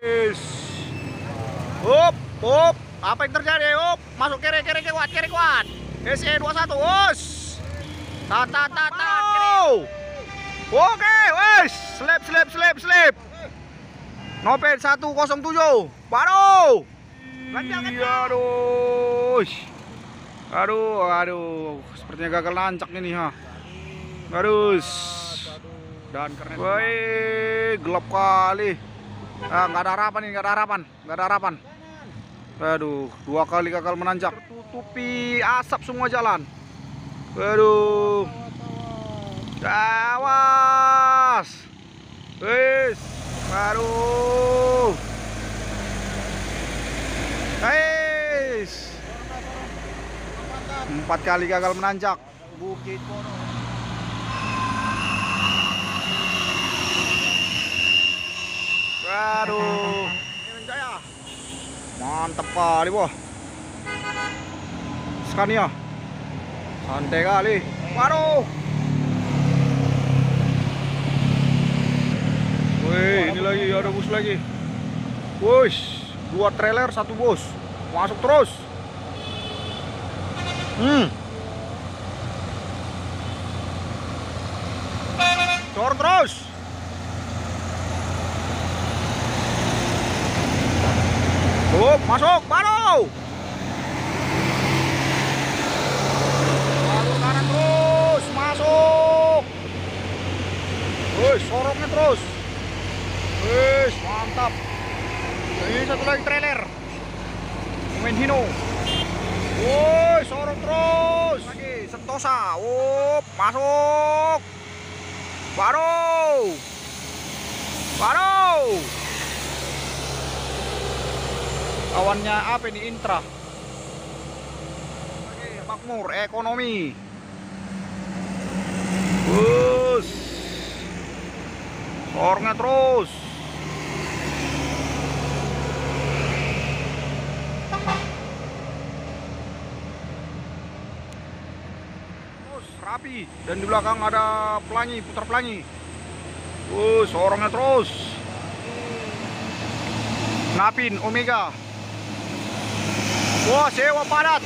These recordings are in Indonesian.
Wis. Up, up. Apa yang terjadi? Up, masuk kiri kuat, kiri kuat. SE21, us. Kiri. Oke, wis. Slip. Nopet 107. Baru. Aduh. Sepertinya gagal lancak ini, ha. Harus. Dan karena gelap kali. Nggak ada harapan. Aduh, 2 kali gagal menanjak. Tertutupi asap semua jalan. Aduh. Awas. Wis. Aduh. Wis. 4 kali gagal menanjak. Bukit Bono. Aduh. Jaya. Mantap kali, boh. Scania. Santai kali. Waduh. Wih, ini lagi ada bus lagi. Wush, 2 trailer 1 bus. Masuk terus. Cor terus. Masuk, baru. Lalu kanan terus, masuk. Wih, sorongnya terus. Wih, mantap. Ini satu lagi trailer. Main Hino. Wih, sorong terus. Lagi, Sentosa. Masuk. Baru. Kawannya apa ini? Intra. Makmur ekonomi. Bus. Sorongnya terus. Rapi, dan di belakang ada pelangi, putar pelangi. Sorongnya terus. Napin Omega. Wah, sewa padat.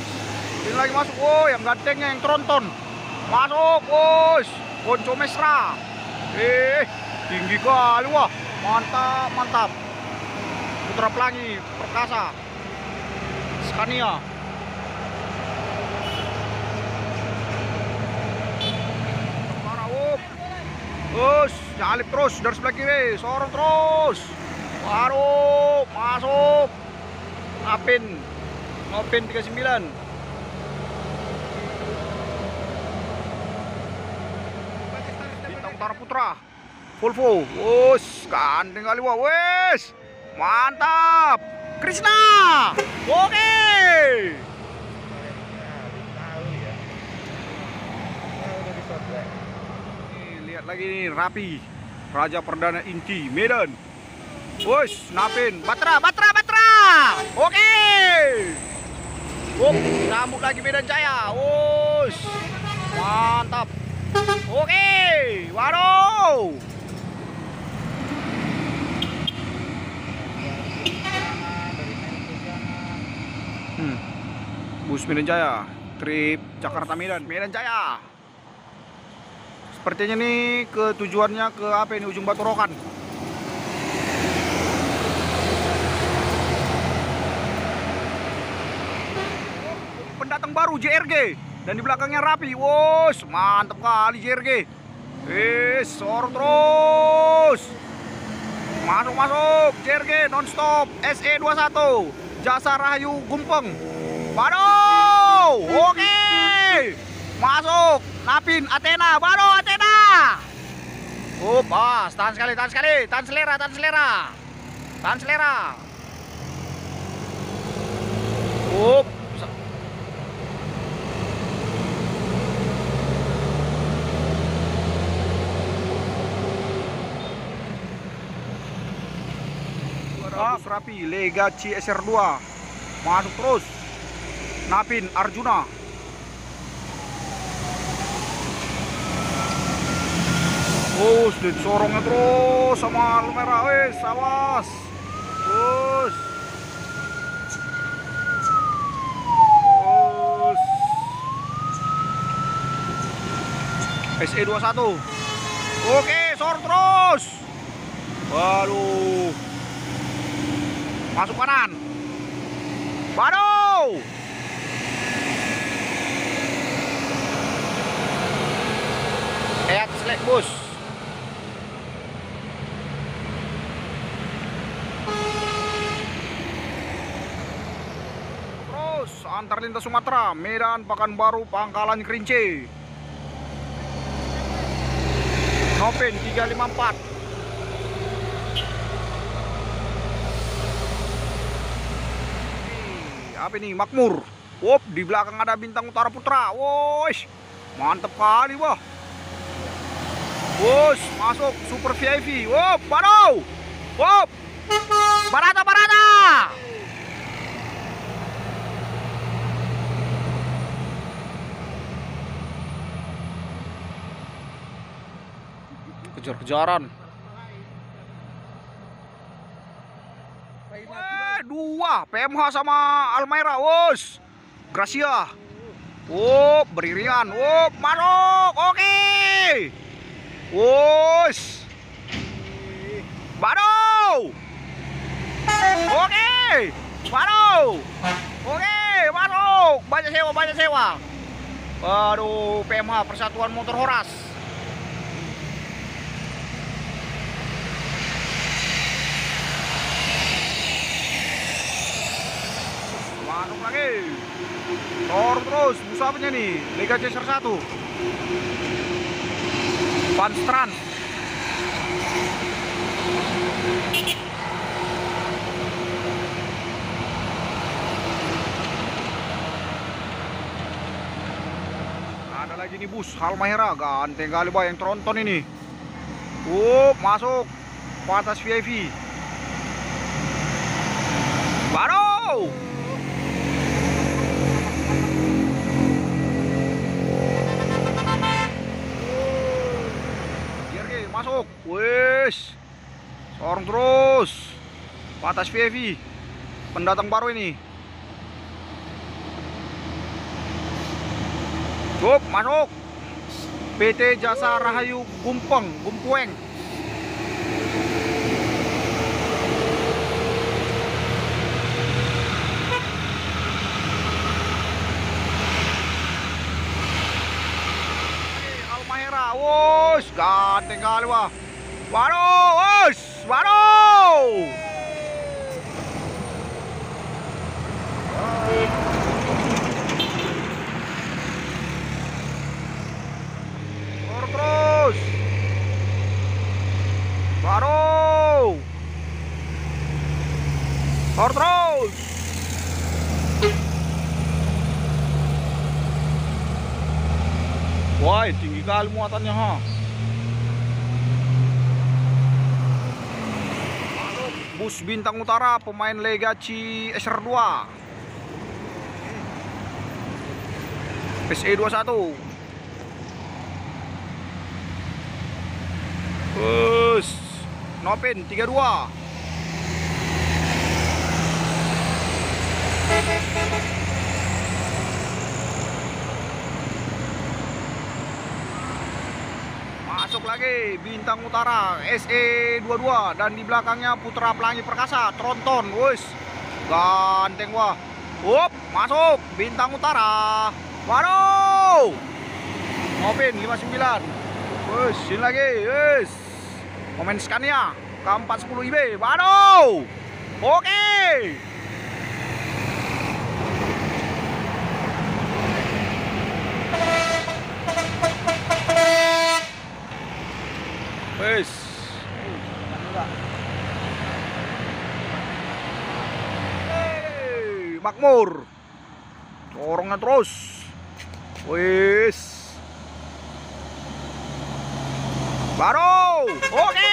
Ini lagi masuk. Yang gantengnya, yang tronton. Masuk, bos. Ponco Mesra. Tinggi kali, wah. Mantap. Putra pelangi, perkasa. Scania. Nyalip terus dari sebelah kiri, sorong terus. Baru masuk. Napin 39. Bintang Utara Putra Volvo. Ganteng kali, wah. Mantap. Krishna. Oke. Lihat lagi nih, Rapi, Raja Perdana Inti Medan. Napin Batra. Oke. Sambut lagi Medan Jaya. Mantap. Oke. Waduh. Bus Medan Jaya, trip Jakarta Medan Jaya. Sepertinya nih tujuannya ke apa ini, ujung Batu Rokan. Pendatang baru JRG, dan di belakangnya Rapi. Mantap kali JRG. Sorong terus. Masuk JRG nonstop. SE21 Jasa Rahayu Gumpeng. Waduh. Oke. Masuk. Napin Athena, baru Athena. Tahan sekali. Tahan selera. Rapi, Lega CSR2. Masuk terus. Napin Arjuna. Sorongnya terus sama lampu merah, awas. SE 21. Oke, sor terus. Waduh. Masuk kanan. Waduh. Kayak selek bus. Terus antar lintas Sumatera, Medan, Pekanbaru, Pangkalan Kerinci. Nopin 354. Apa ini? Makmur. Wop, di belakang ada Bintang Utara Putra. Wosh, mantep kali, wah. Bus masuk super VIP. Wop, baru. Wop. Barata. Kejar-kejaran. Dua PMH sama Almaira, wos. Gracia. Wop, beriringan. Wop, masuk. Oke. Wos. Baru. Oke. Baru. Oke, masuk. Banyak sewa. Waduh, PMH Persatuan Motor Horas. Masuk lagi. Tor terus, musuh apanya nih? Liga Chaser 1. Panstran. Ada lagi nih bus Halmahera, ganteng kali bah yang tronton ini. Masuk batas VIP. Baru. Masuk, wes, sorong terus, batas VIP, pendatang baru ini. Masuk, PT Jasa Rahayu Gumpueng. Wos, ganteng kali wah. Waduh, wos, waduh. Terus. Waduh. Terus. Wah, tinggi kali muatannya, ha. Bus Bintang Utara, pemain Lega CSR 2. SE 21. Bus Nopin 32. Masuk lagi Bintang Utara SE 22 dan di belakangnya Putra Pelangi Perkasa tronton, wes ganteng wah. Masuk Bintang Utara. Waduh, Nopin 59. Wes, sini lagi, wes. Momen Scania K410 IB. Waduh, oke. Wes. Makmur. Corongnya terus. Wes. Baru. Oke.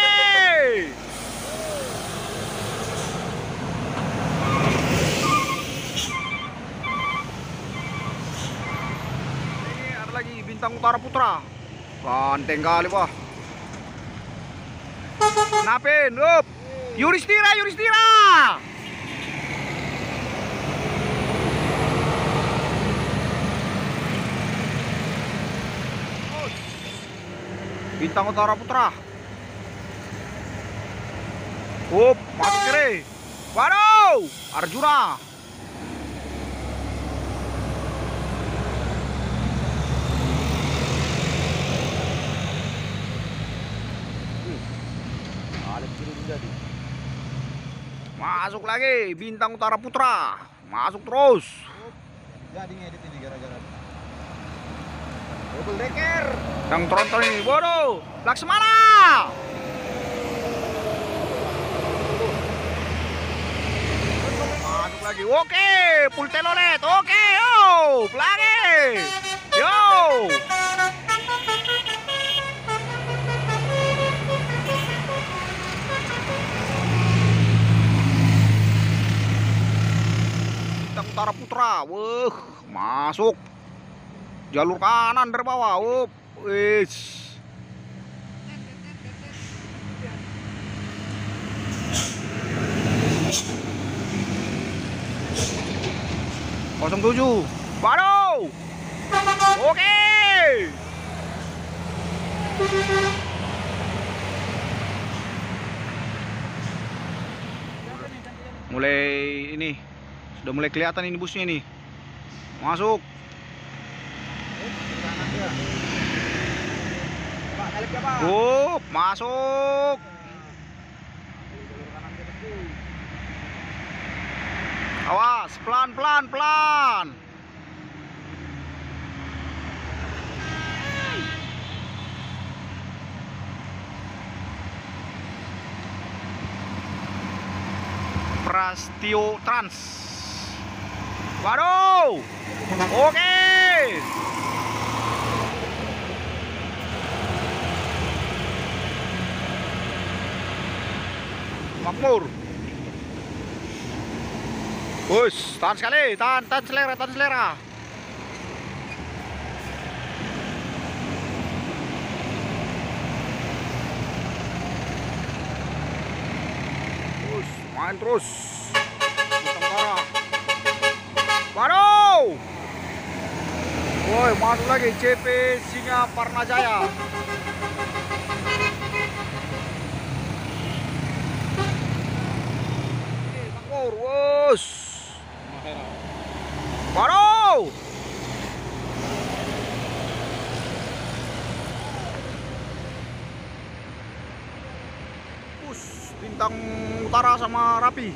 Ini ada lagi Bintang Utara Putra. Ganteng kali, Pak. Napin, up. Yuristira. Bintang Utara Putra. Up, masuk kiri. Waduh, Arjuna. Masuk lagi Bintang Utara Putra. Masuk terus. Jadi ngedit ini gara-gara double decker. Yang tronton ini, bodoh. Laksmana. Masuk lagi. Oke, full telolet. Oke, yo, lagi. Yo. Bintang Utara Putra. Wah, masuk. Jalur kanan dari bawah. Wis. Kosong 07. Waduh. Oke. Mulai ini. Sudah mulai kelihatan ini busnya nih. Masuk. Masuk. Awas, pelan. Prastio Trans. Waduh. Oke. Makmur. Bus, tahan sekali, tahan selera. Bus, main terus. Utara. Waduh. Woi, masuk lagi CP Singa Parnajaya. Wus. Waduh. Bintang Utara sama Rapi.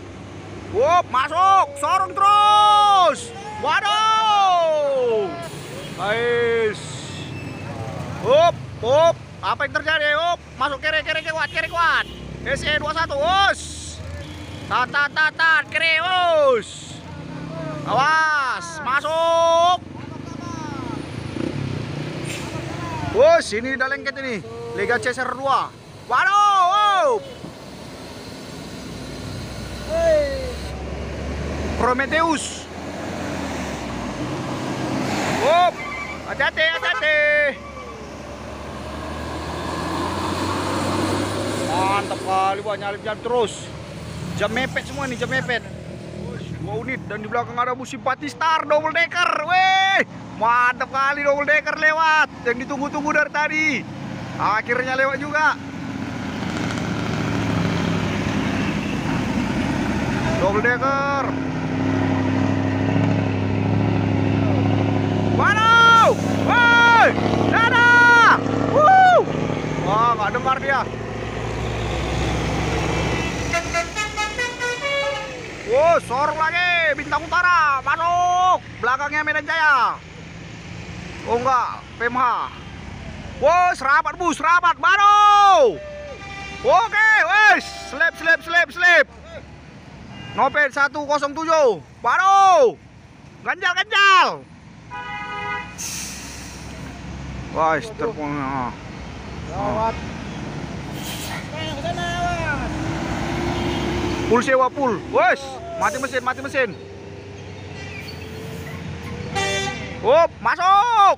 Wup, masuk, sorong terus. Waduh. Guys. Up. Apa yang terjadi? Up, masuk kiri kuat. SE 21. Wus. Tat, kiri, wus. Awas, masuk. Wus, ini udah lengket ini. Liga CSR 2. Waduh. Prometheus. Hati-hati. Mantap kali, Wah, nyalip terus. Jam mepet semua nih, 2 unit dan di belakang ada bus Simpati Star double decker. Weh, mantap kali double decker lewat. Yang ditunggu-tunggu dari tadi. Akhirnya lewat juga. Double decker. Waduh. Woi, dadah. Wah, nggak dengar dia. Sorong lagi Bintang Utara, masuk. Belakangnya Medan Jaya. Oh enggak, PMH. Serapat bus, baru. Oke, wes, slip. Nopet 107, baru. Ganjal. Wah, terpon. Gawat. Full sewa full. Wes, mati mesin. Masuk.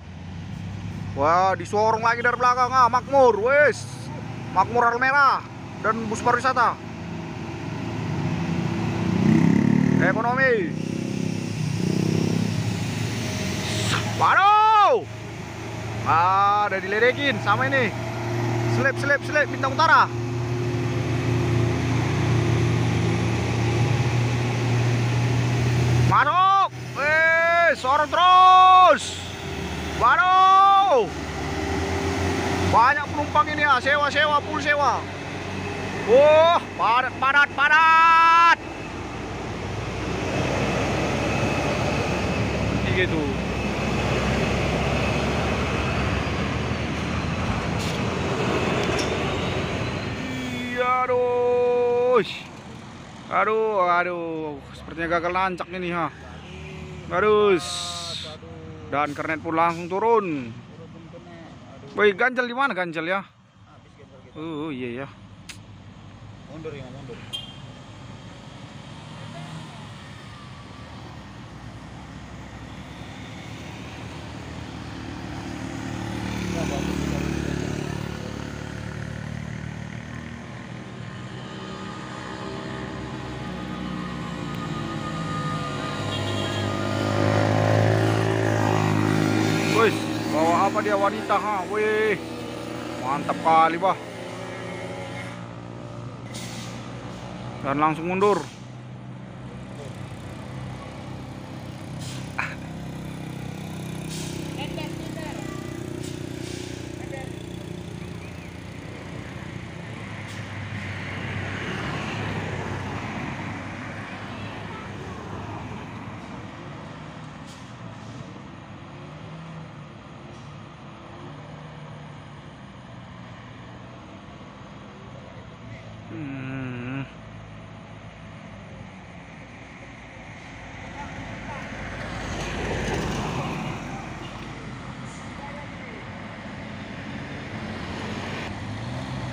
Wah, disorong lagi dari belakang. Makmur, wes. Makmur Almera dan bus pariwisata. Ekonomi. Waduh. Ada diledekin sama ini. Selip Bintang Utara. Masuk. Sorot terus. Waduh. Banyak penumpang ini ya, sewa, full sewa. Padat. Gitu. Iya, aduh. Sepertinya gagal nancak ini ha. Harus. Dan kernet pun langsung turun. Woi, ganjel di mana ganjel ya? Iya ya. Mundur. Woi, bawa apa dia wanita ha? Wih, mantap kali bah. Dan langsung mundur.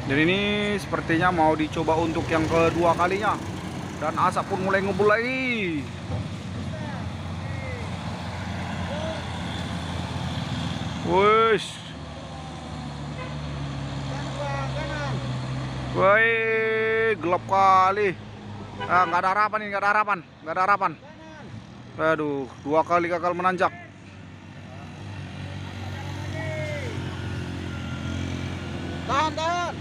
Dan ini sepertinya mau dicoba untuk yang kedua kalinya. Dan asap pun mulai ngebul lagi. Wush. Woi, gelap kali. Nggak ada harapan. Aduh, 2 kali gagal menanjak. Tahan.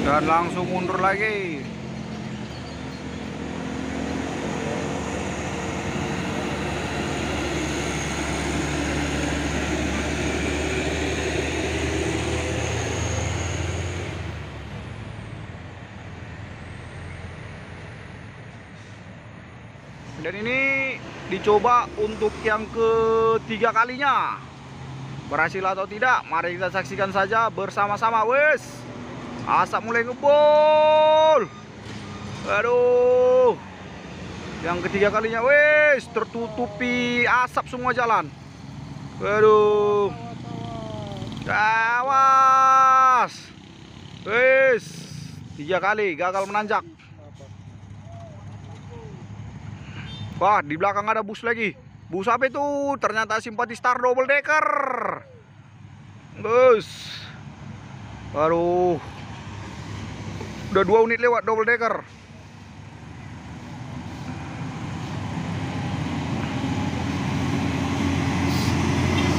Dan langsung mundur lagi. Dan ini dicoba untuk yang ketiga kalinya. Berhasil atau tidak? Mari kita saksikan saja bersama-sama. Wes, asap mulai ngebul. Aduh, yang ketiga kalinya wes tertutupi asap semua jalan. Aduh, awas. Wes, 3 kali gagal menanjak. Wah, di belakang ada bus lagi. Bus apa itu? Ternyata Simpati Star double decker. Bus. Aduh. Udah 2 unit lewat double decker.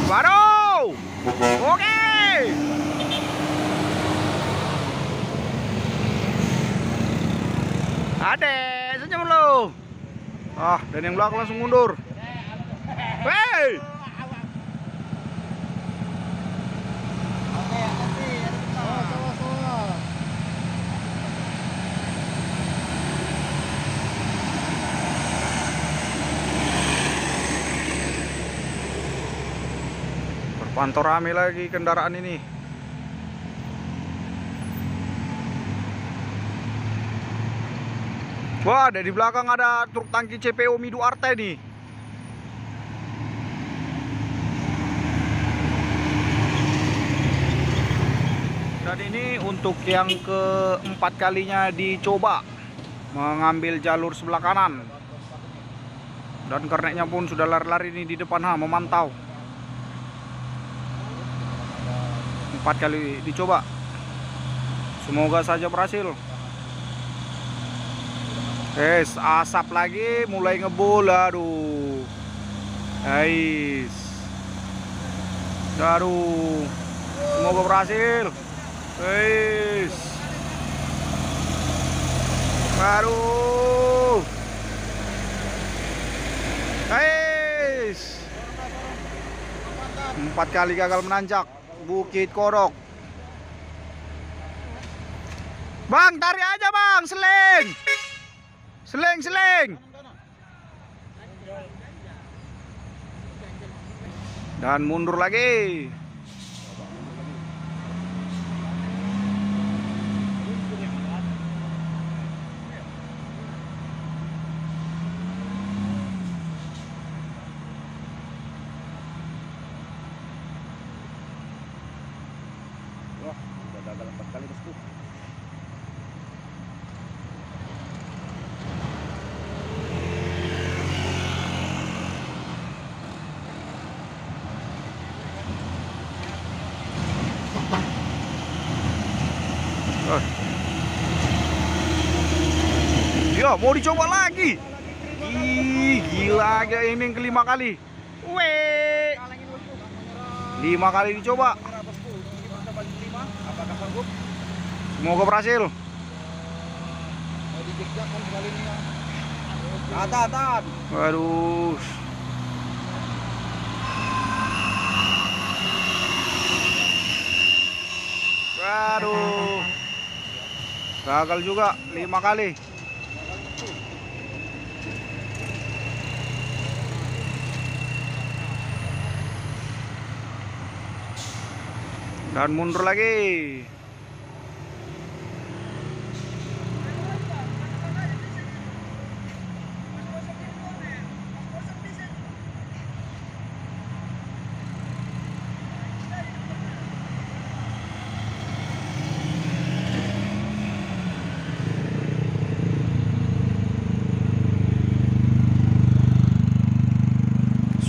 Waduh. Oke. Ade, senyum lu. Dan yang belakang langsung mundur. Hei! Terpantau rame lagi kendaraan ini. Wah, dari belakang ada truk tangki CPO Midu Arte nih. Dan ini untuk yang keempat kalinya dicoba mengambil jalur sebelah kanan. Dan kernetnya pun sudah lari-lari nih di depan memantau. 4 kali dicoba. Semoga saja berhasil. Asap lagi mulai ngebul. Aduh. Guys. Aduh. Semoga berhasil. Guys. Aduh. Guys. 4 kali gagal menanjak Bukit Kodok. Bang, tarik aja bang, seling. Seling. Dan mundur lagi. Wah, udah gagal 4 kali bosku. Ya, mau dicoba lagi. Ih, gila ini yang kelima kali. Weh. 5 kali dicoba. Apakah sanggup? Semoga berhasil. Mau dijejak kan kali ini ya. Tahan. Waduh. Waduh. Gagal juga 5 kali. Dan mundur lagi.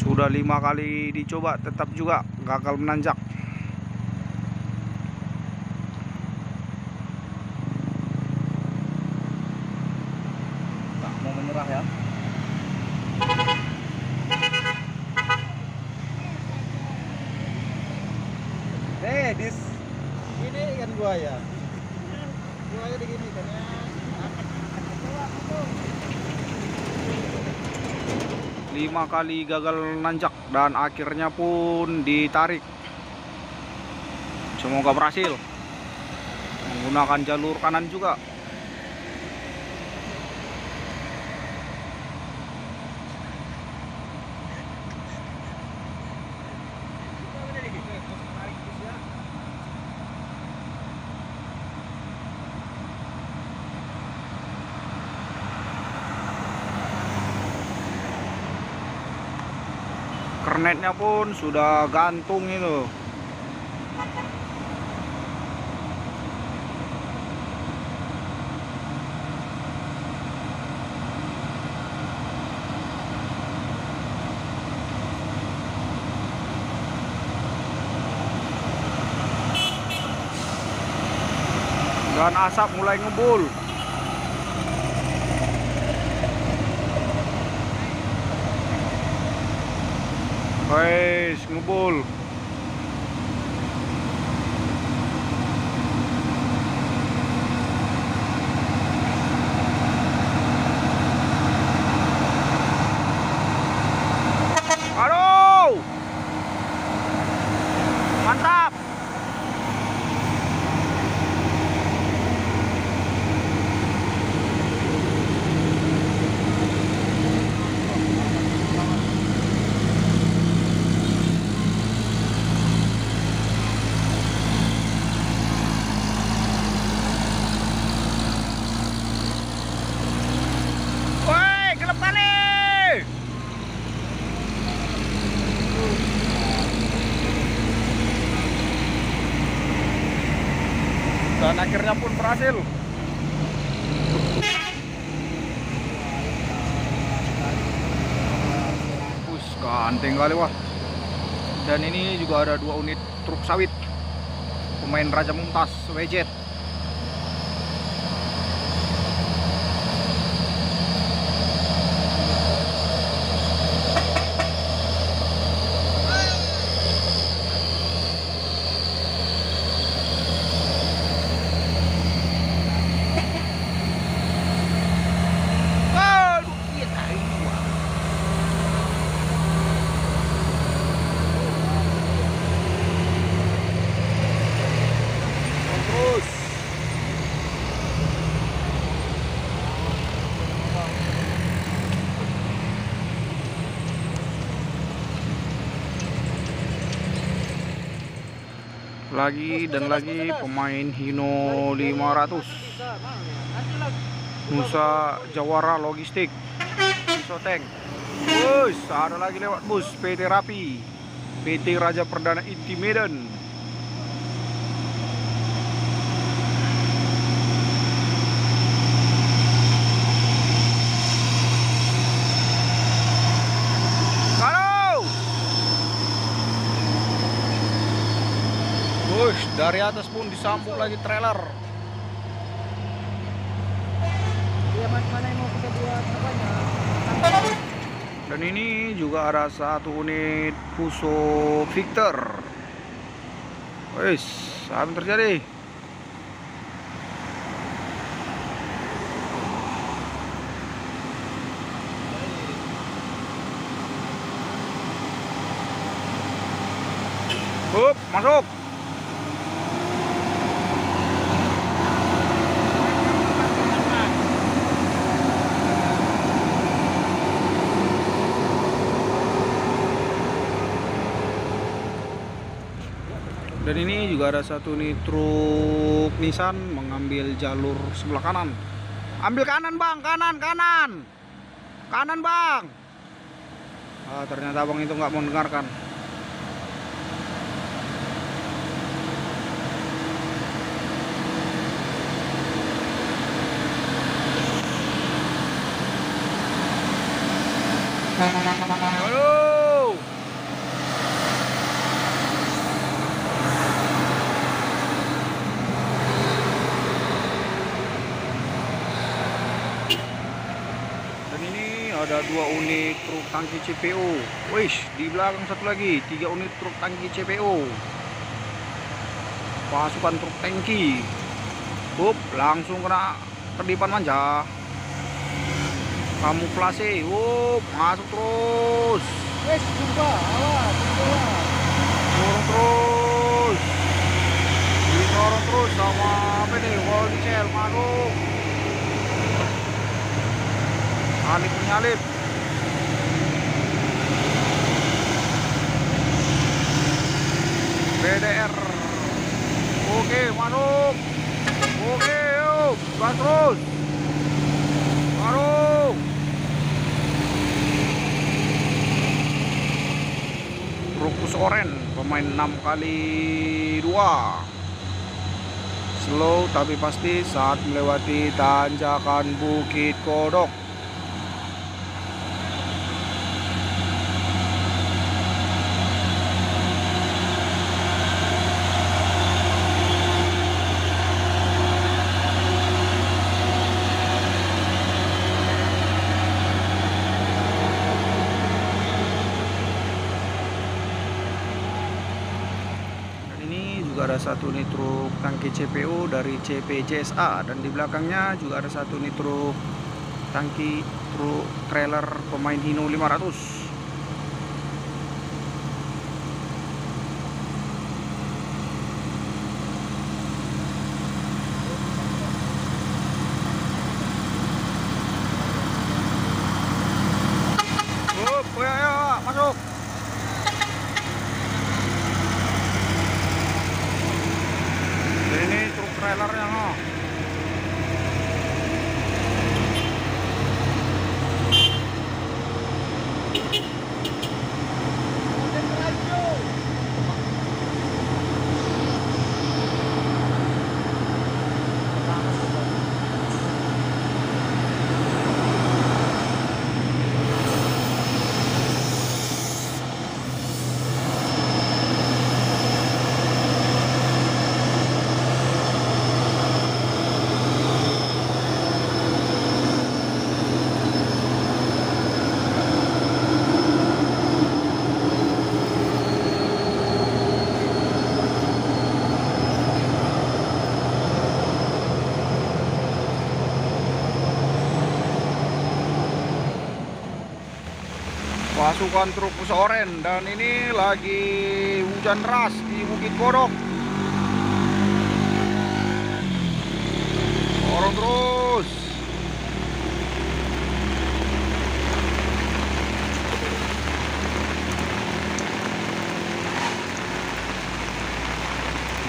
Sudah 5 kali dicoba, tetap juga gagal menanjak. Tak mau menyerah ya. Dis. Ini ikan buaya. Buaya begini kan ya. 5 kali gagal nanjak dan akhirnya pun ditarik. Semoga berhasil. Menggunakan jalur kanan juga. Kernetnya pun sudah gantung itu. Dan asap mulai ngebul. Wes, ngebul. Aduh. Mantap. Dan akhirnya pun berhasil. Ganteng kali wah. Dan ini juga ada 2 unit truk sawit pemain Raja Mumtaz WZ. Lagi dan lagi pemain Hino 500 Nusa Jawara Logistik Soteng. Bus, ada lagi lewat bus PT Rapi, PT Raja Perdana Inti Medan. Bus, dari atas pun disambung lagi trailer. Dia mana yang mau kita buat apanya? Dan ini juga ada 1 unit Fuso Victor. Wis, apa yang terjadi? Hup, masuk. Dan ini juga ada 1 unit truk Nissan mengambil jalur sebelah kanan. Ambil kanan bang, kanan, kanan. Kanan bang. Ternyata abang itu nggak mau mendengarkan. Aduh. Dan ini ada 2 unit truk tangki CPO. Wish, di belakang 1 lagi 3 unit truk tangki CPO. Pasukan truk tangki. Hup, langsung kena kedipan manja. Kamuflase, wup, masuk terus. Wes, jumpa, awas, Dorong terus. Didorong terus sama apa nih? Kalau diesel masuk. Alip menyalip. BDR. Oke, masuk. Oke, yuk, gas terus. Masuk. Rukus Oren, pemain 6x2. Slow tapi pasti saat melewati tanjakan Bukit Kodok. Ada 1 unit truk tangki CPO dari CPJSA dan di belakangnya juga ada 1 unit truk tangki truk trailer pemain Hino 500. Ya, masuk. Ini truk trailernya oh. pasukan truk Pusa Oren, dan ini lagi hujan deras di Bukit Kodok. Dorong terus.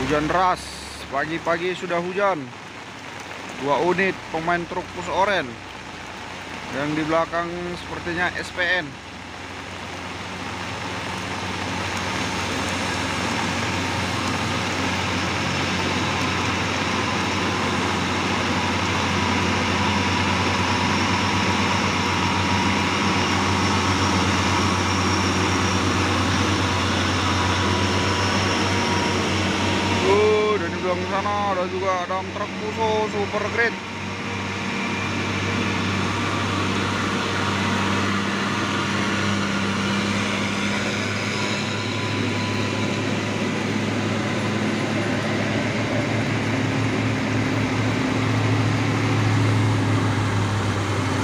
Hujan deras, pagi-pagi sudah hujan. 2 unit pemain truk Pusa Oren. Yang di belakang sepertinya SPN. Dan di belakang sana ada juga dump truk Puso super grade.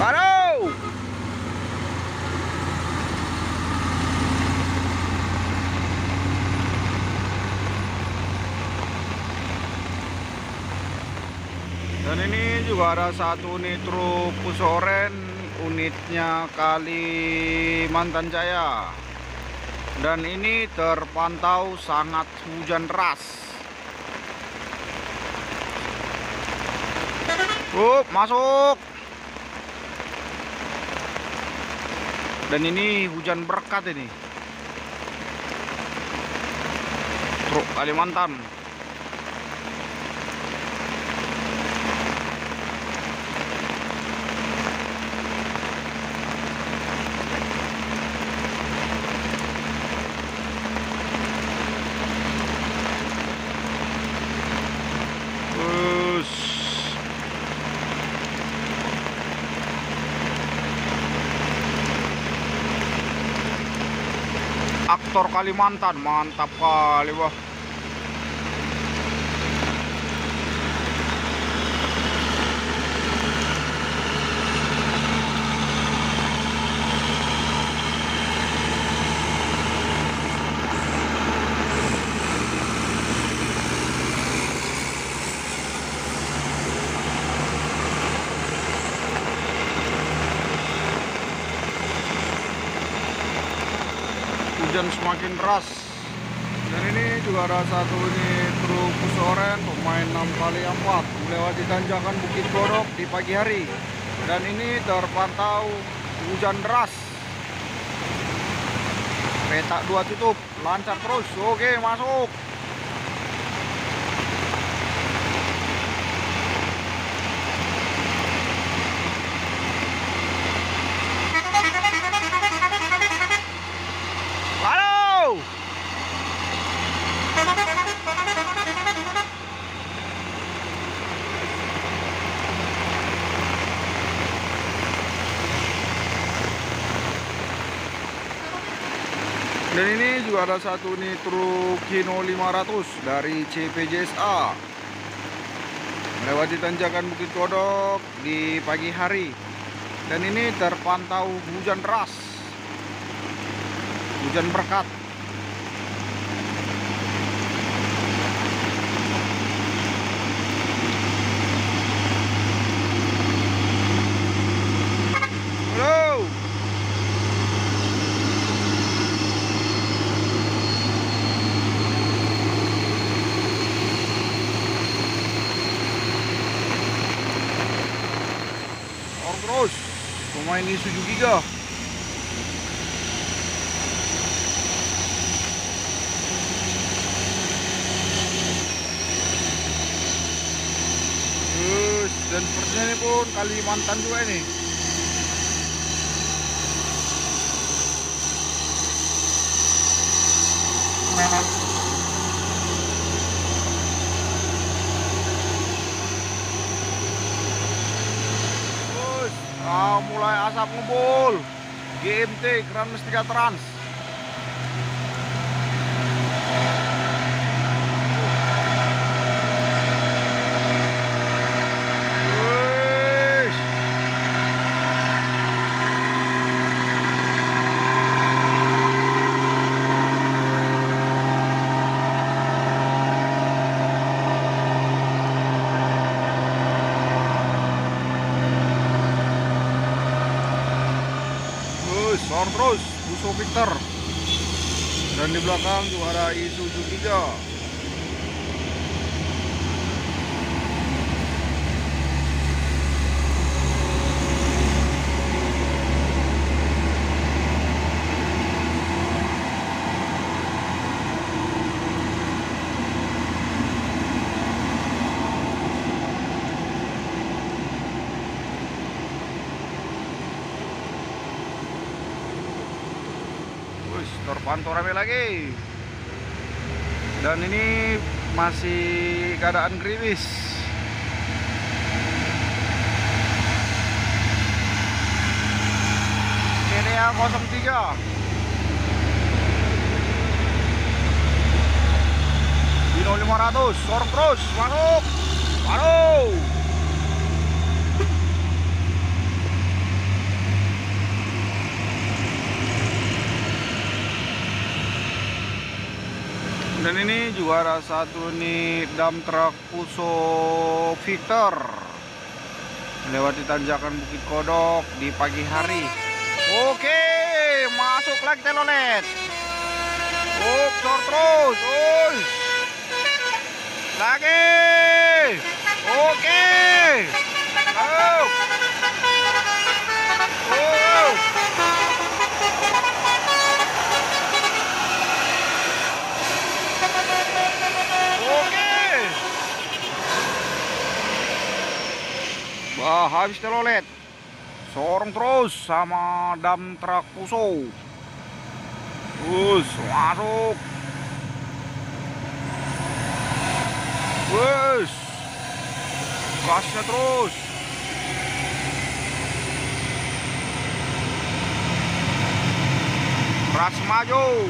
Baru. Dan ini juga ada satu unit truk Pusa Oren, unitnya Kalimantan Jaya. Dan ini terpantau sangat hujan deras. Masuk. Dan ini hujan berkat ini. Truk Kalimantan. Aktor Kalimantan, mantap kali, wah. Hujan semakin deras. Dan ini juga ada satu unit truk Pusa Oren pemain 6x4 melewati tanjakan Bukit Kodok di pagi hari. Dan ini terpantau hujan deras. Petak 2 tutup, lancar terus. Oke, masuk. Dan ini juga ada satu nih truk Hino 500 dari CPJSA melewati tanjakan Bukit Kodok di pagi hari. Dan ini terpantau hujan deras, hujan berkat. Halo. Terus pemain Isuzu Giga. Dan sepertinya ini pun Kalimantan juga ini. Mulai asap ngebul. GMT Grand Mustika Trans. sorong terus Fuso Victor. Dan di belakang juga ada Isuzu 3. Terpantau rame lagi. Dan ini masih keadaan gerimis. CDA 03 Dino 500 sorong terus masuk. Aduh. Dan ini juga ada satu nih dump truck Fuso Victor melewati tanjakan Bukit Kodok di pagi hari. Oke, masuk lagi telolet. Sor terus, lagi. Oke, ayo. Habis telolet, sorong terus sama dump truck Fuso. Terus masuk. Wes, gasnya terus. Ras maju.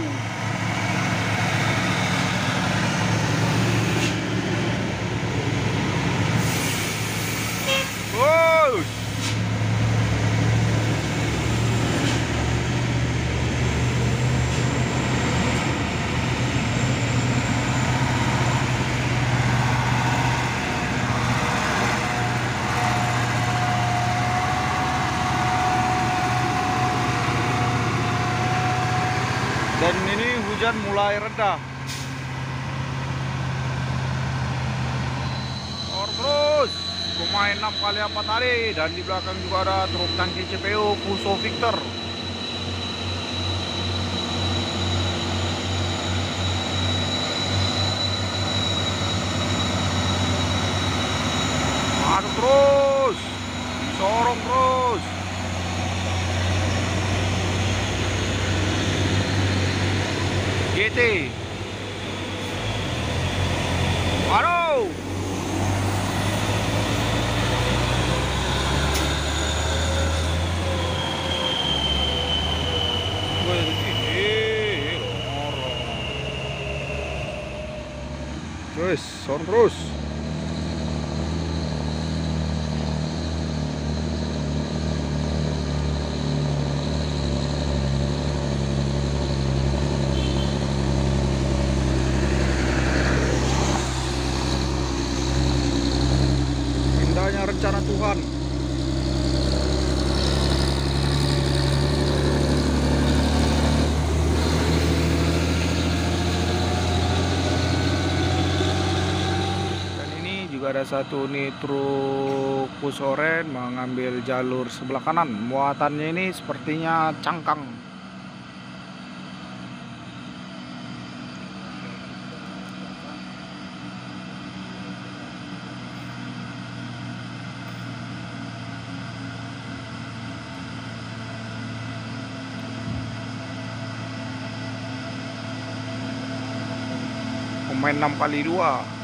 Dan ini hujan mulai reda. Terus pemain 6 kali 4 hari. Dan di belakang juga ada truk tangki CPU Fuso Victor. Masuk terus, sorong terus. GT. Aduh. Terus, sorong terus. Rencana Tuhan. Dan ini juga ada satu nih truk Fusoren mengambil jalur sebelah kanan. Muatannya ini sepertinya cangkang. Pemain 6 kali 2.